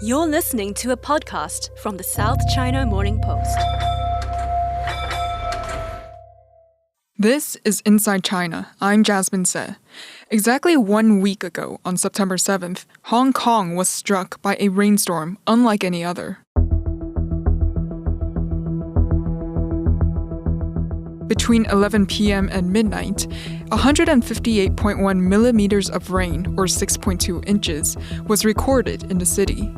You're listening to a podcast from the South China Morning Post. This is Inside China. I'm Jasmine Se. Exactly 1 week ago, on September 7th, Hong Kong was struck by a rainstorm unlike any other. Between 11 p.m. and midnight, 158.1 millimeters of rain, or 6.2 inches, was recorded in the city.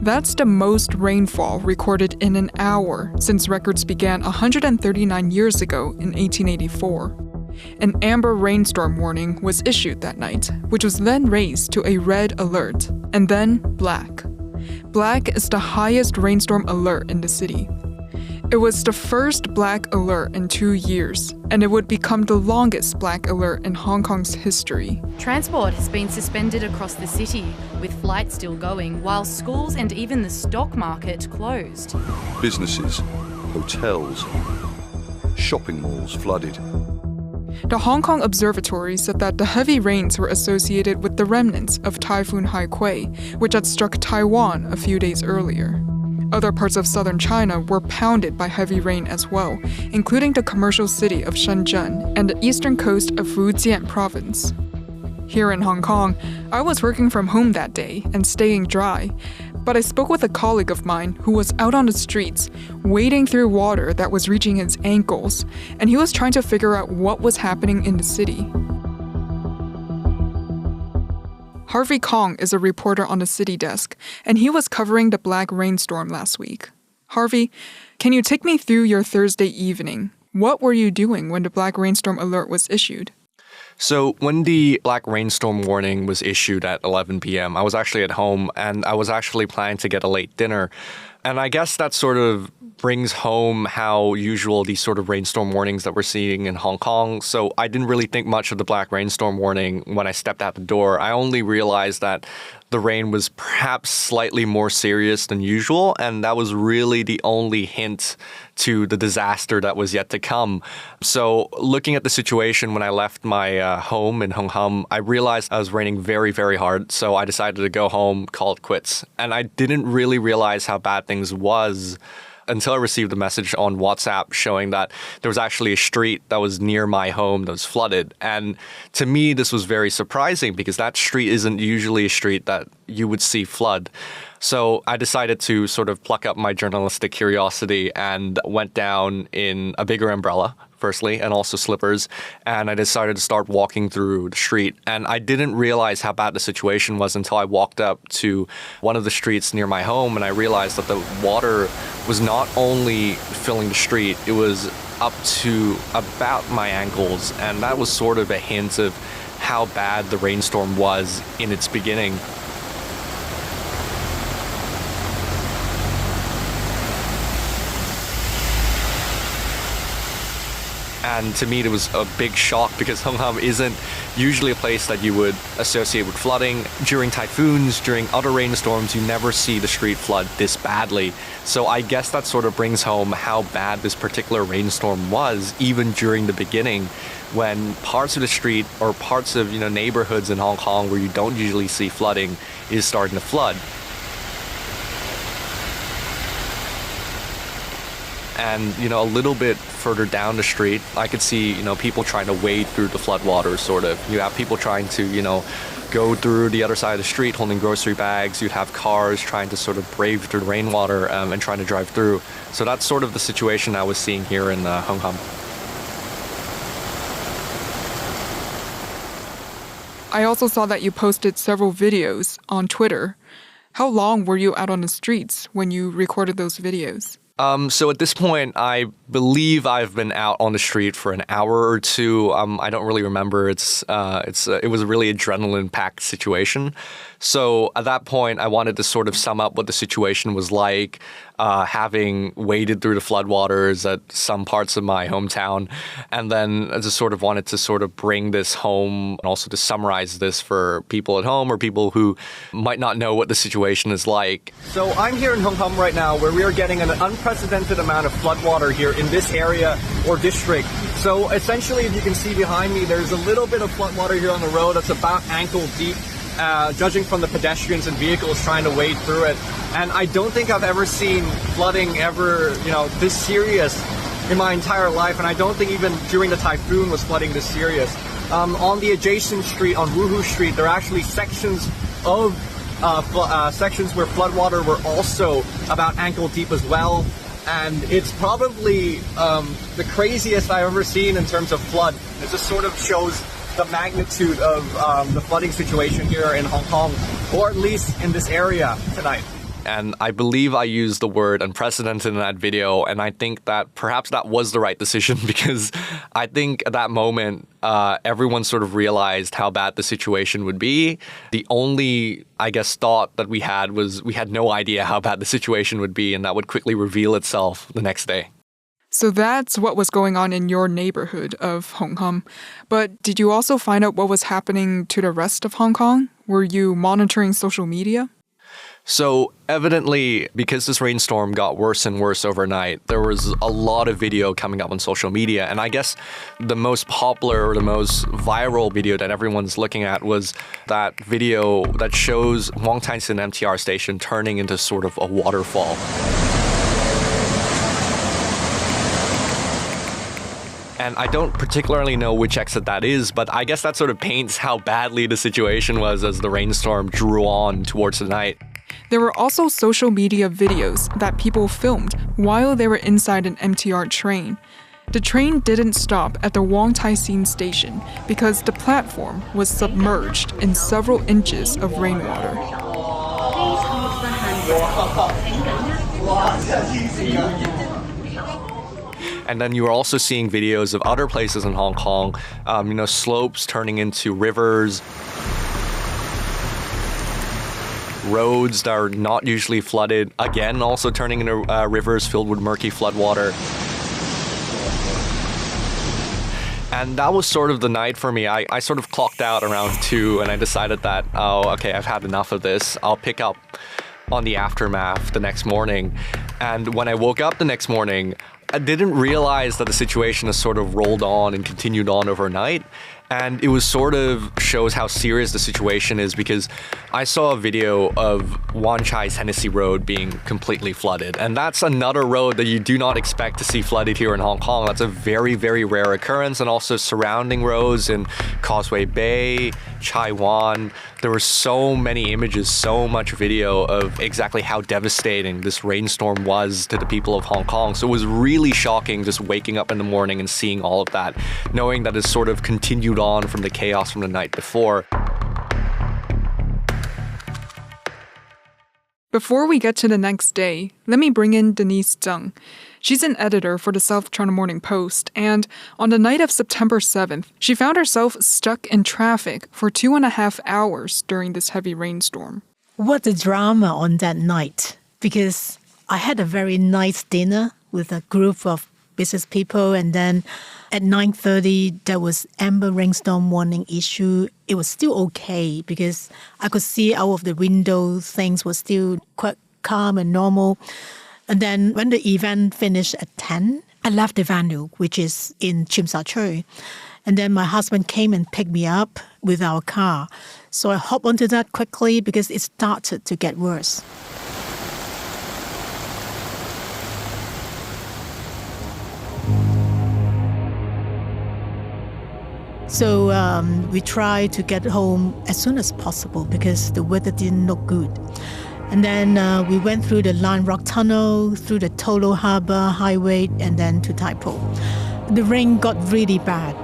That's the most rainfall recorded in an hour since records began 139 years ago in 1884. An amber rainstorm warning was issued that night, which was then raised to a red alert, and then black. Black is the highest rainstorm alert in the city. It was the first black alert in 2 years, and it would become the longest black alert in Hong Kong's history. Transport has been suspended across the city, with flights still going, while schools and even the stock market closed. Businesses, hotels, shopping malls flooded. The Hong Kong Observatory said that the heavy rains were associated with the remnants of Typhoon Haikui, which had struck Taiwan a few days earlier. Other parts of southern China were pounded by heavy rain as well, including the commercial city of Shenzhen and the eastern coast of Fujian province. Here in Hong Kong, I was working from home that day and staying dry, but I spoke with a colleague of mine who was out on the streets, wading through water that was reaching his ankles, and he was trying to figure out what was happening in the city. Harvey Kong is a reporter on the city desk, and he was covering the black rainstorm last week. Harvey, can you take me through your Thursday evening? What were you doing when the black rainstorm alert was issued? So when the black rainstorm warning was issued at 11 p.m., I was actually at home and I was actually planning to get a late dinner. And I guess that sort of brings home how usual these sort of rainstorm warnings that we're seeing in Hong Kong. So I didn't really think much of the black rainstorm warning when I stepped out the door. I only realized that the rain was perhaps slightly more serious than usual, and that was really the only hint to the disaster that was yet to come. So looking at the situation when I left my home in Hung Hom, I realized it was raining very, very hard. So I decided to go home, call it quits. And I didn't really realize how bad things was until I received a message on WhatsApp showing that there was actually a street that was near my home that was flooded. And to me, this was very surprising because that street isn't usually a street that you would see flood. So I decided to sort of pluck up my journalistic curiosity and went down in a bigger umbrella, firstly, and also slippers. And I decided to start walking through the street. And I didn't realize how bad the situation was until I walked up to one of the streets near my home. And I realized that the water was not only filling the street, it was up to about my ankles. And that was sort of a hint of how bad the rainstorm was in its beginning. And to me, it was a big shock because Hung Hom isn't usually a place that you would associate with flooding. During typhoons, during other rainstorms, you never see the street flood this badly. So I guess that sort of brings home how bad this particular rainstorm was, even during the beginning, when parts of the street or parts of neighborhoods in Hong Kong where you don't usually see flooding is starting to flood. And, a little bit further down the street, I could see, people trying to wade through the floodwaters, sort of. You have people trying to, go through the other side of the street holding grocery bags. You'd have cars trying to sort of brave through the rainwater and trying to drive through. So that's sort of the situation I was seeing here in Hung Hom. I also saw that you posted several videos on Twitter. How long were you out on the streets when you recorded those videos? So at this point, I believe I've been out on the street for an hour or two. I don't really remember. It was a really adrenaline-packed situation. So at that point, I wanted to sort of sum up what the situation was like, having waded through the floodwaters at some parts of my hometown. And then I just sort of wanted to sort of bring this home and also to summarize this for people at home or people who might not know what the situation is like. So I'm here in Hung Hom right now where we are getting an unprecedented amount of floodwater here in this area or district. So essentially, if you can see behind me, there's a little bit of floodwater here on the road that's about ankle deep. judging from the pedestrians and vehicles trying to wade through it. And I don't think I've ever seen flooding ever, this serious in my entire life. And I don't think even during the typhoon was flooding this serious. On the adjacent street, on Wuhu Street, there are actually sections of sections where floodwater were also about ankle deep as well. And it's probably the craziest I've ever seen in terms of flood. It just sort of shows the magnitude of the flooding situation here in Hong Kong, or at least in this area tonight. And I believe I used the word unprecedented in that video. And I think that perhaps that was the right decision, because I think at that moment, everyone sort of realized how bad the situation would be. The only, thought that we had was we had no idea how bad the situation would be, and that would quickly reveal itself the next day. So that's what was going on in your neighborhood of Hong Kong. But did you also find out what was happening to the rest of Hong Kong? Were you monitoring social media? So evidently, because this rainstorm got worse and worse overnight, there was a lot of video coming up on social media. And I guess the most popular or the most viral video that everyone's looking at was that video that shows Wong Tai Sin MTR station turning into sort of a waterfall. And I don't particularly know which exit that is, but I guess that sort of paints how badly the situation was as the rainstorm drew on towards the night. There were also social media videos that people filmed while they were inside an MTR train. The train didn't stop at the Wong Tai Sin station because the platform was submerged in several inches of rainwater. And then you were also seeing videos of other places in Hong Kong, slopes turning into rivers, roads that are not usually flooded, again, also turning into rivers filled with murky floodwater. And that was sort of the night for me. I sort of clocked out around 2 and I decided that, I've had enough of this. I'll pick up on the aftermath the next morning. And when I woke up the next morning, I didn't realize that the situation has sort of rolled on and continued on overnight. And it was sort of shows how serious the situation is, because I saw a video of Wan Chai's Hennessy Road being completely flooded. And that's another road that you do not expect to see flooded here in Hong Kong. That's a very, very rare occurrence. And also surrounding roads in Causeway Bay, Chai Wan. There were so many images, so much video of exactly how devastating this rainstorm was to the people of Hong Kong. So it was really shocking just waking up in the morning and seeing all of that, knowing that it's sort of continued on from the chaos from the night before. Before we get to the next day, let me bring in Denise Tsang. She's an editor for the South China Morning Post, and on the night of September 7th, she found herself stuck in traffic for 2.5 hours during this heavy rainstorm. What a drama on that night, because I had a very nice dinner with a group of business people, and then at 9:30 there was amber rainstorm warning issue. It was still okay because I could see out of the window things were still quite calm and normal. And then when the event finished at 10, I left the venue, which is in Tsim Sha Tsui. And then my husband came and picked me up with our car. So I hopped onto that quickly because it started to get worse. So we tried to get home as soon as possible because the weather didn't look good. And then we went through the Lan Rock Tunnel, through the Tolo Harbour Highway, and then to Tai Po. The rain got really bad.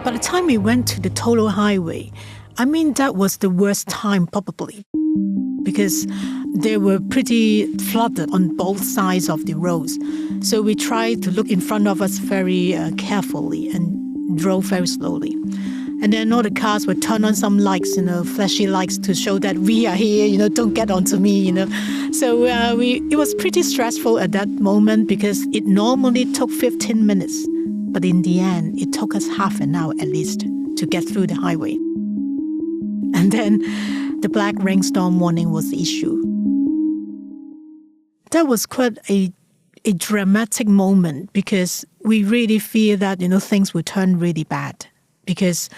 By the time we went to the Tolo Highway, that was the worst time probably, because they were pretty flooded on both sides of the roads. So we tried to look in front of us very carefully and drove very slowly. And then all the cars would turn on some lights, flashy lights to show that we are here, don't get onto me, So it was pretty stressful at that moment because it normally took 15 minutes. But in the end, it took us half an hour at least to get through the highway. And then the black rainstorm warning was issued. That was quite a dramatic moment because we really fear that, things will turn really bad. Because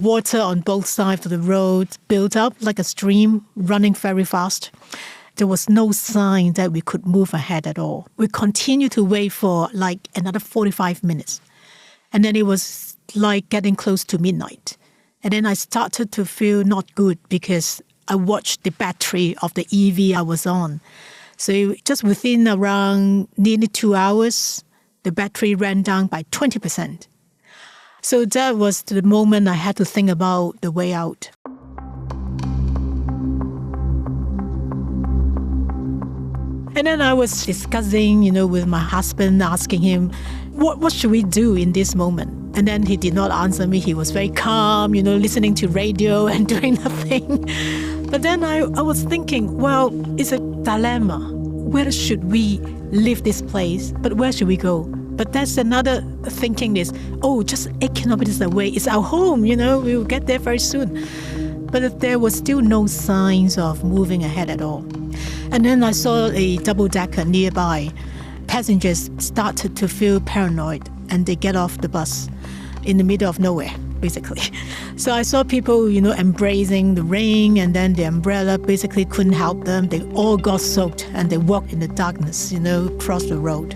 water on both sides of the road built up like a stream running very fast. There was no sign that we could move ahead at all. We continued to wait for like another 45 minutes. And then it was like getting close to midnight. And then I started to feel not good because I watched the battery of the EV I was on. So just within around nearly 2 hours, the battery ran down by 20%. So that was the moment I had to think about the way out. And then I was discussing, with my husband, asking him, what should we do in this moment? And then he did not answer me. He was very calm, listening to radio and doing nothing. But then I was thinking, well, it's a dilemma. Where should we leave this place? But where should we go? But that's another thinking is, just 8 kilometers away. It's our home, we will get there very soon. But there was still no signs of moving ahead at all. And then I saw a double-decker nearby. Passengers started to feel paranoid and they get off the bus in the middle of nowhere, basically. So I saw people, embracing the rain, and then the umbrella basically couldn't help them. They all got soaked and they walked in the darkness, across the road.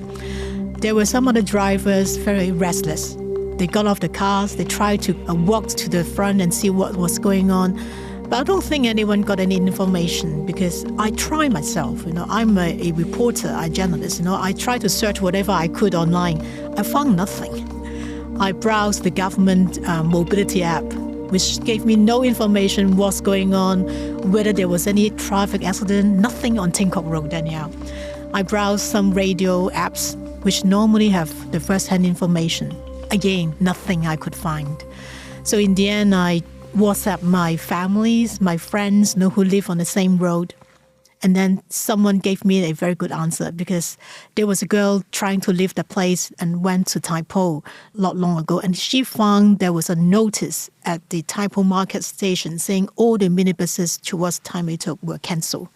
There were some other drivers very restless. They got off the cars, they tried to walk to the front and see what was going on. But I don't think anyone got any information because I try myself. I'm a reporter, a journalist. I try to search whatever I could online. I found nothing. I browsed the government mobility app, which gave me no information what's going on, whether there was any traffic accident, nothing on Tin Kok Road anyhow. I browsed some radio apps, which normally have the first-hand information. Again, nothing I could find. So in the end, I WhatsApp my families, my friends, who live on the same road. And then someone gave me a very good answer because there was a girl trying to leave the place and went to Tai Po not long ago. And she found there was a notice at the Tai Po market station saying all the minibuses towards Tai Mei Tuk were cancelled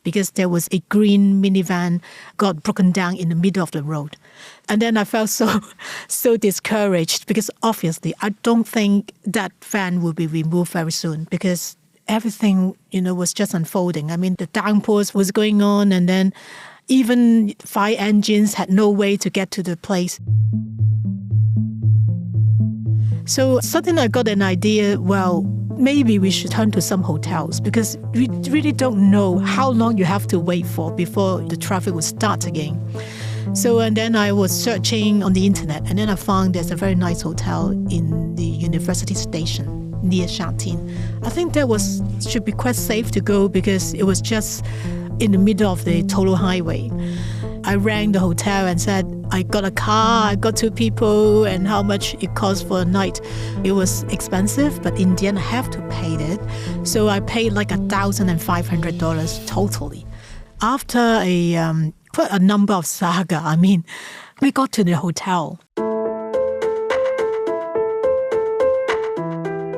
because there was a green minivan got broken down in the middle of the road. And then I felt so discouraged because obviously I don't think that van will be removed very soon because everything, was just unfolding. I mean, the downpours was going on and then even fire engines had no way to get to the place. So suddenly I got an idea, well, maybe we should turn to some hotels because we really don't know how long you have to wait for before the traffic will start again. So, and then I was searching on the internet and then I found there's a very nice hotel in the university station near Shatin. I think that should be quite safe to go because it was just in the middle of the total highway. I rang the hotel and said, I got a car, I got 2 people, and how much it cost for a night. It was expensive, but in the end I have to pay it. So I paid like $1,500 totally. After quite a number of saga, we got to the hotel.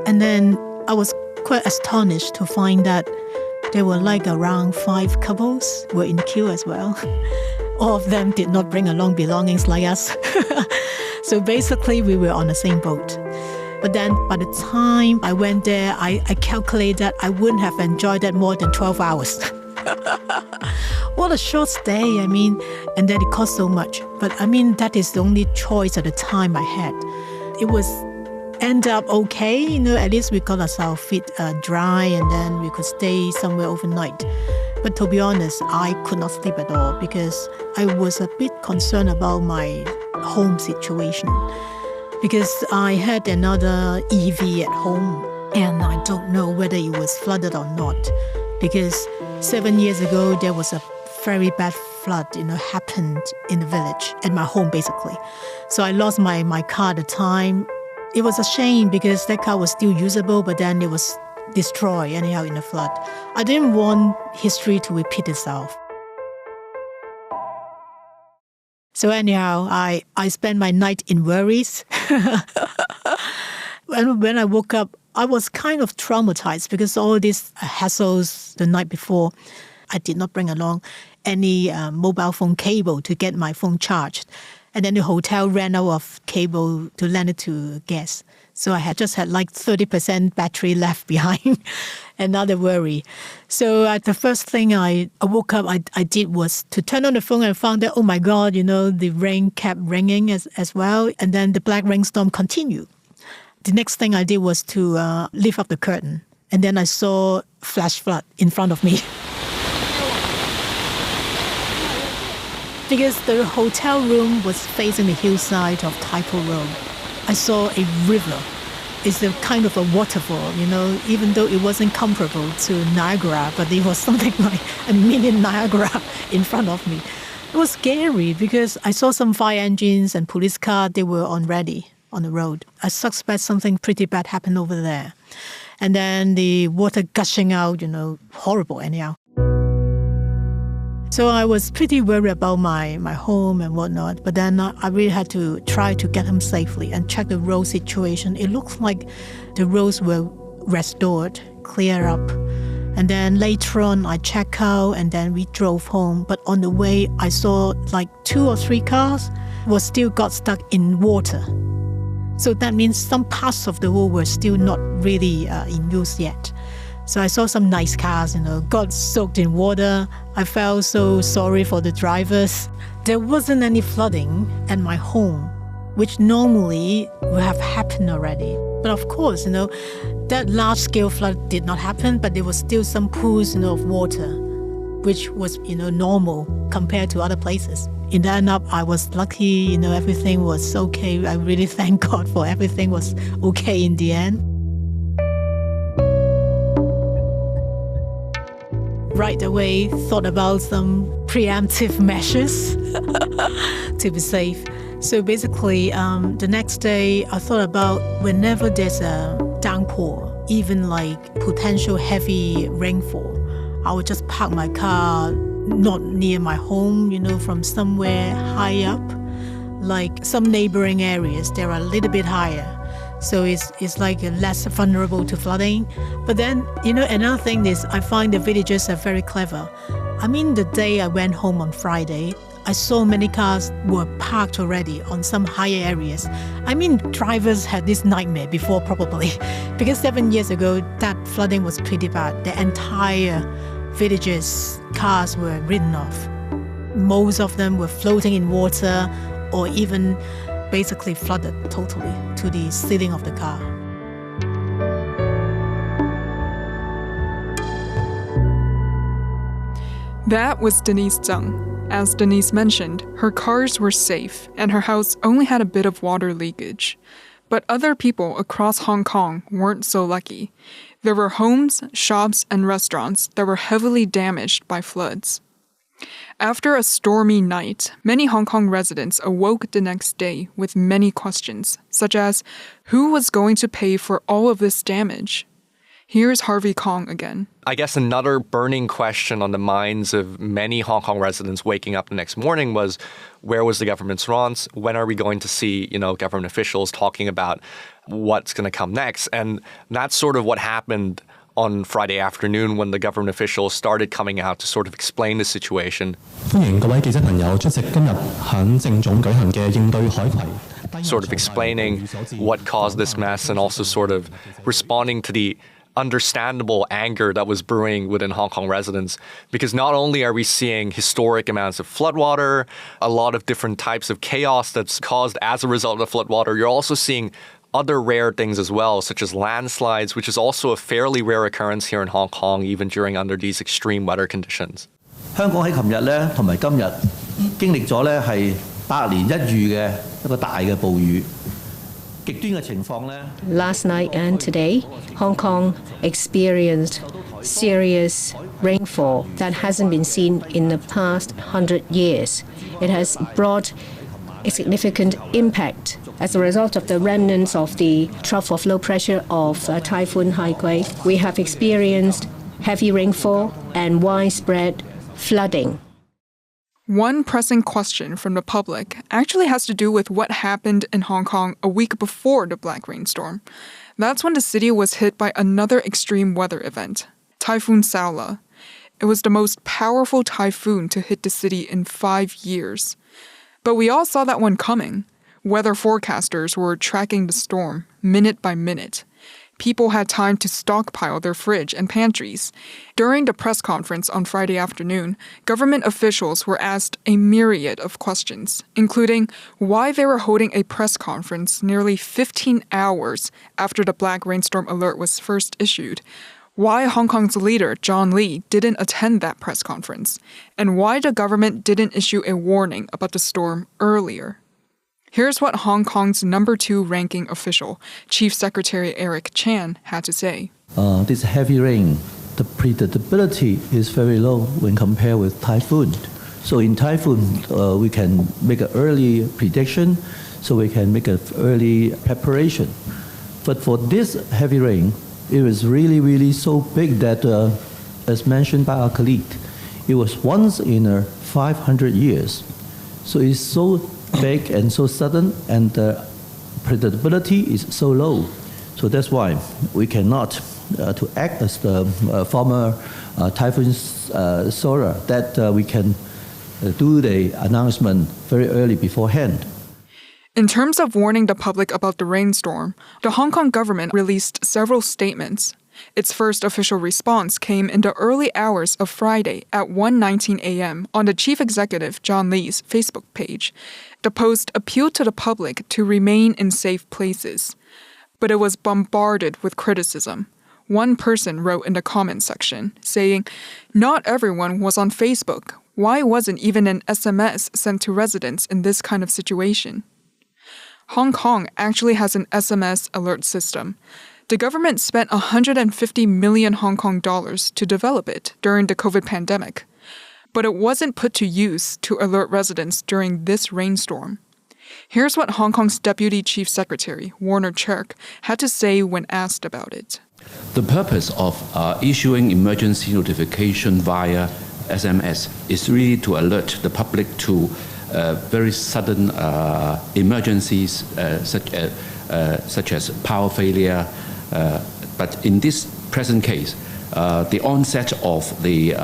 And then I was quite astonished to find that there were like around 5 couples were in the queue as well. All of them did not bring along belongings like us. So basically we were on the same boat. But then by the time I went there, I calculated that I wouldn't have enjoyed that more than 12 hours. What a short stay, and then it cost so much. But that is the only choice at the time I had. It was end up okay, at least we got ourselves feet dry and then we could stay somewhere overnight. But to be honest, I could not sleep at all because I was a bit concerned about my home situation because I had another EV at home and I don't know whether it was flooded or not because 7 years ago there was a very bad flood, happened in the village, at my home basically. So I lost my car at the time. It was a shame because that car was still usable, but then it was destroyed anyhow in the flood. I didn't want history to repeat itself. So anyhow, I spent my night in worries. And when I woke up, I was kind of traumatized because all these hassles the night before, I did not bring along any mobile phone cable to get my phone charged. And then the hotel ran out of cable to lend it to guests. So I had just had like 30% battery left behind. Another worry. So the first thing I woke up, I did was to turn on the phone and found that, oh my God, the rain kept ringing as well. And then the black rainstorm continued. The next thing I did was to lift up the curtain. And then I saw flash flood in front of me. Because the hotel room was facing the hillside of Tai Po Road. I saw a river. It's a kind of a waterfall, even though it wasn't comparable to Niagara, but it was something like a mini Niagara in front of me. It was scary because I saw some fire engines and police cars, they were already on the road. I suspect something pretty bad happened over there. And then the water gushing out, horrible anyhow. So I was pretty worried about my home and whatnot, but then I really had to try to get him safely and check the road situation. It looks like the roads were restored, cleared up. And then later on, I checked out and then we drove home. But on the way, I saw like 2 or 3 cars still got stuck in water. So that means some parts of the road were still not really in use yet. So I saw some nice cars, got soaked in water. I felt so sorry for the drivers. There wasn't any flooding at my home, which normally would have happened already. But of course, that large-scale flood did not happen, but there was still some pools, of water, which was, normal compared to other places. In the end up, I was lucky, everything was okay. I really thank God for everything was okay in the end. Right away, thought about some preemptive measures to be safe. So basically, the next day, I thought about whenever there's a downpour, even like potential heavy rainfall, I would just park my car not near my home, from somewhere high up. Like some neighboring areas, they're a little bit higher. So it's like less vulnerable to flooding. But then, another thing is I find the villagers are very clever. I mean, the day I went home on Friday, I saw many cars were parked already on some higher areas. I mean, drivers had this nightmare before probably, because 7 years ago, that flooding was pretty bad. The entire villages' cars were ridden off. Most of them were floating in water or even basically flooded totally to the ceiling of the car. That was Denise Tsang. As Denise mentioned, her cars were safe and her house only had a bit of water leakage. But other people across Hong Kong weren't so lucky. There were homes, shops, and restaurants that were heavily damaged by floods. After a stormy night, many Hong Kong residents awoke the next day with many questions, such as, who was going to pay for all of this damage? Here's Harvey Kong again. I guess another burning question on the minds of many Hong Kong residents waking up the next morning was, where was the government's response? When are we going to see, government officials talking about what's going to come next? And that's sort of what happened on Friday afternoon when the government officials started coming out to sort of explain the situation. Sort of explaining what caused this mess and also sort of responding to the understandable anger that was brewing within Hong Kong residents, because not only are we seeing historic amounts of floodwater, a lot of different types of chaos that's caused as a result of floodwater, you're also seeing other rare things as well, such as landslides, which is also a fairly rare occurrence here in Hong Kong, even during under these extreme weather conditions. 香港喺琴日咧同埋今日經歷咗咧係100年一遇嘅一個大嘅暴雨。 Last night and today, Hong Kong experienced serious rainfall that hasn't been seen in the past 100 years. It has brought a significant impact as a result of the remnants of the trough of low pressure of Typhoon Haikui. We have experienced heavy rainfall and widespread flooding. One pressing question from the public actually has to do with what happened in Hong Kong a week before the black rainstorm. That's when the city was hit by another extreme weather event, Typhoon Saola. It was the most powerful typhoon to hit the city in 5 years. But we all saw that one coming. Weather forecasters were tracking the storm minute by minute. People had time to stockpile their fridge and pantries. During the press conference on Friday afternoon, government officials were asked a myriad of questions, including why they were holding a press conference nearly 15 hours after the black rainstorm alert was first issued, why Hong Kong's leader, John Lee, didn't attend that press conference, and why the government didn't issue a warning about the storm earlier. Here's what Hong Kong's number 2 ranking official, Chief Secretary Eric Chan, had to say. This heavy rain, the predictability is very low when compared with typhoon. So in typhoon, we can make an early prediction, so we can make an early preparation. But for this heavy rain, it was really, really so big that, as mentioned by our colleague, it was once in 500 years. So it's so big and so sudden, and the predictability is so low. So that's why we cannot to act as the former typhoon Sora, that we can do the announcement very early beforehand. In terms of warning the public about the rainstorm, the Hong Kong government released several statements. Its first official response came in the early hours of Friday at 1:19 a.m. on the chief executive John Lee's Facebook page. The post appealed to the public to remain in safe places. But it was bombarded with criticism. One person wrote in the comment section, saying, "Not everyone was on Facebook. Why wasn't even an SMS sent to residents in this kind of situation?" Hong Kong actually has an SMS alert system. The government spent 150 million Hong Kong dollars to develop it during the COVID pandemic. But it wasn't put to use to alert residents during this rainstorm. Here's what Hong Kong's Deputy Chief Secretary, Warner Cherk, had to say when asked about it. The purpose of issuing emergency notification via SMS is really to alert the public to very sudden emergencies such as power failure. But in this present case, the onset of the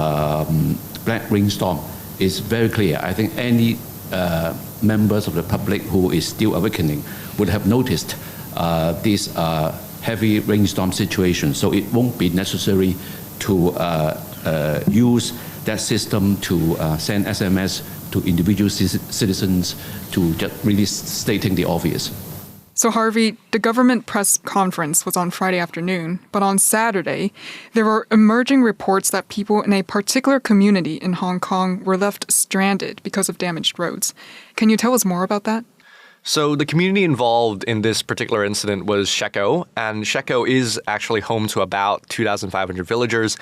black rainstorm is very clear. I think any members of the public who is still awakening would have noticed this heavy rainstorm situation. So it won't be necessary to use that system to send SMS to individual citizens to just really stating the obvious. So Harvey, the government press conference was on Friday afternoon, but on Saturday, there were emerging reports that people in a particular community in Hong Kong were left stranded because of damaged roads. Can you tell us more about that? So the community involved in this particular incident was Sheko, and Sheko is actually home to about 2,500 villagers.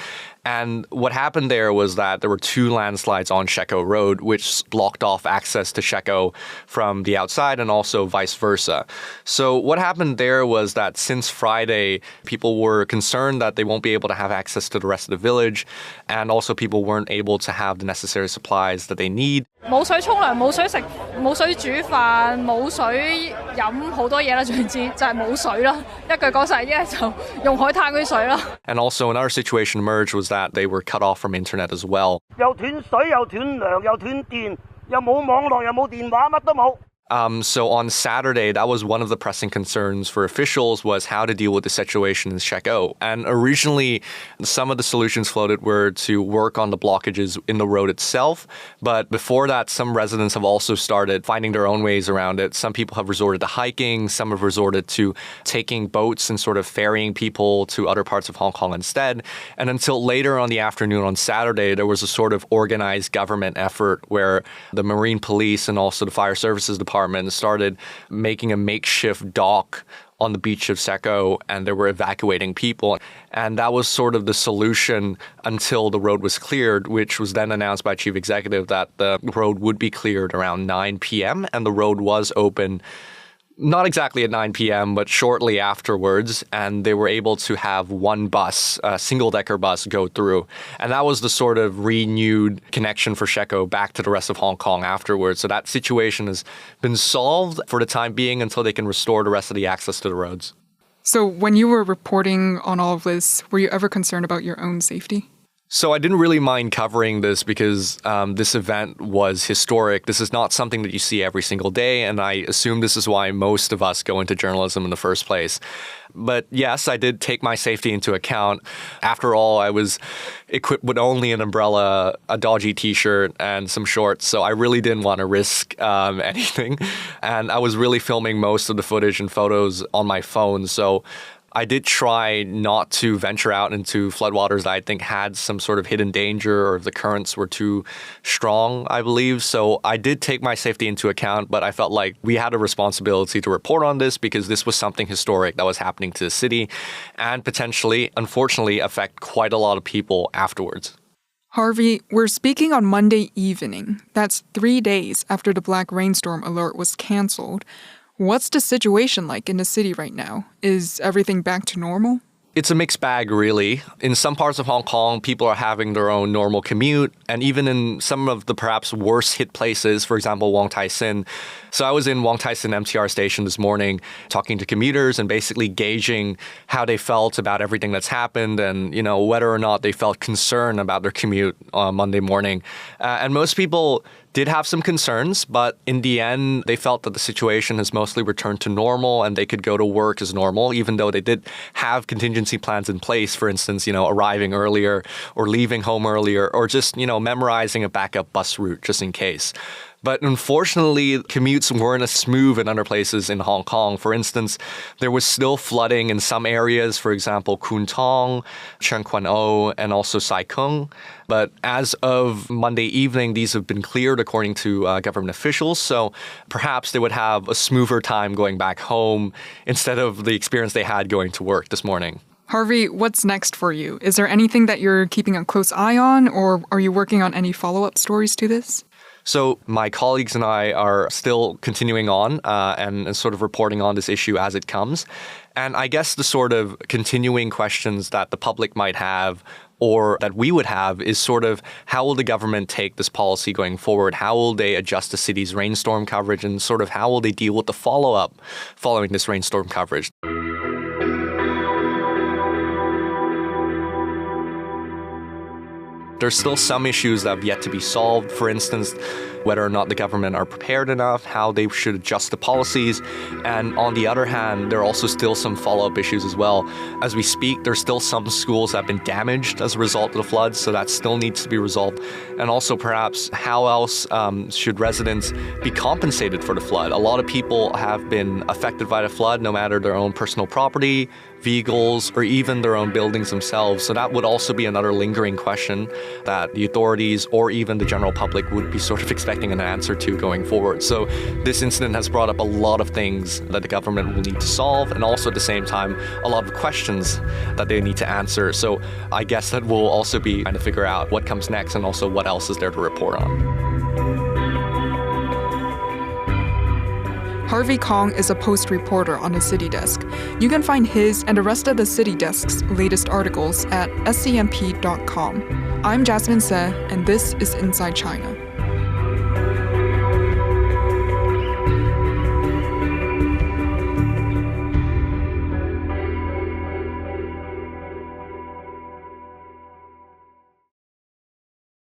And what happened there was that there were 2 landslides on Sheko Road, which blocked off access to Sheko from the outside and also vice versa. So what happened there was that since Friday, people were concerned that they won't be able to have access to the rest of the village, and also people weren't able to have the necessary supplies that they need. 冇水沖涼，冇水食，冇水煮飯，冇水飲，好多嘢啦，總之就係冇水啦。一句講晒，一係就用海灘嗰啲水啦。And also another situation emerged was that they were cut off from internet as well. 又斷水，又斷糧，又斷電，又冇網絡，又冇電話，乜都冇。So on Saturday, that was one of the pressing concerns for officials was how to deal with the situation in Sheko. And originally, some of the solutions floated were to work on the blockages in the road itself. But before that, some residents have also started finding their own ways around it. Some people have resorted to hiking. Some have resorted to taking boats and sort of ferrying people to other parts of Hong Kong instead. And until later on the afternoon on Saturday, there was a sort of organized government effort where the Marine Police and also the Fire Services Department started making a makeshift dock on the beach of Sheko, and they were evacuating people. And that was sort of the solution until the road was cleared, which was then announced by Chief Executive that the road would be cleared around 9 p.m. and the road was open. Not exactly at 9 p.m., but shortly afterwards, and they were able to have one bus, a single-decker bus, go through. And that was the sort of renewed connection for Sheko back to the rest of Hong Kong afterwards. So that situation has been solved for the time being until they can restore the rest of the access to the roads. So when you were reporting on all of this, were you ever concerned about your own safety? So I didn't really mind covering this because this event was historic. This is not something that you see every single day, and I assume this is why most of us go into journalism in the first place. But yes, I did take my safety into account. After all, I was equipped with only an umbrella, a dodgy t-shirt, and some shorts, so I really didn't want to risk anything. And I was really filming most of the footage and photos on my phone, so I did try not to venture out into floodwaters that I think had some sort of hidden danger or if the currents were too strong, I believe. So I did take my safety into account, but I felt like we had a responsibility to report on this because this was something historic that was happening to the city and potentially, unfortunately, affect quite a lot of people afterwards. Harvey, we're speaking on Monday evening. That's 3 days after the black rainstorm alert was canceled. What's the situation like in the city right now? Is everything back to normal? It's a mixed bag, really. In some parts of Hong Kong, people are having their own normal commute, and even in some of the perhaps worse hit places, for example, Wong Tai Sin. So I was in Wong Tai Sin MTR station this morning talking to commuters and basically gauging how they felt about everything that's happened and, whether or not they felt concern about their commute on Monday morning. And most people did have some concerns, but in the end, they felt that the situation has mostly returned to normal and they could go to work as normal, even though they did have contingency plans in place, for instance, arriving earlier or leaving home earlier or just, memorizing a backup bus route just in case. But unfortunately, commutes weren't as smooth in other places in Hong Kong. For instance, there was still flooding in some areas, for example, Kwun Tong, Tseung Kwan O, and also Sai Kung. But as of Monday evening, these have been cleared according to government officials. So perhaps they would have a smoother time going back home instead of the experience they had going to work this morning. Harvey, what's next for you? Is there anything that you're keeping a close eye on, or are you working on any follow-up stories to this? So my colleagues and I are still continuing on and sort of reporting on this issue as it comes. And I guess the sort of continuing questions that the public might have or that we would have is sort of how will the government take this policy going forward? How will they adjust the city's rainstorm coverage and sort of how will they deal with the follow-up following this rainstorm coverage? There's still some issues that have yet to be solved. For instance, whether or not the government are prepared enough, how they should adjust the policies. And on the other hand, there are also still some follow-up issues as well. As we speak, there's still some schools that have been damaged as a result of the floods, so that still needs to be resolved. And also perhaps how else should residents be compensated for the flood? A lot of people have been affected by the flood, no matter their own personal property, vehicles, or even their own buildings themselves. So that would also be another lingering question that the authorities or even the general public would be sort of expecting an answer to going forward. So this incident has brought up a lot of things that the government will need to solve and also at the same time a lot of questions that they need to answer. So I guess that we'll also be trying to figure out what comes next and also what else is there to report on. Harvey Kong is a Post reporter on the City Desk. You can find his and the rest of the City Desk's latest articles at scmp.com. I'm Jasmine Se, and this is Inside China.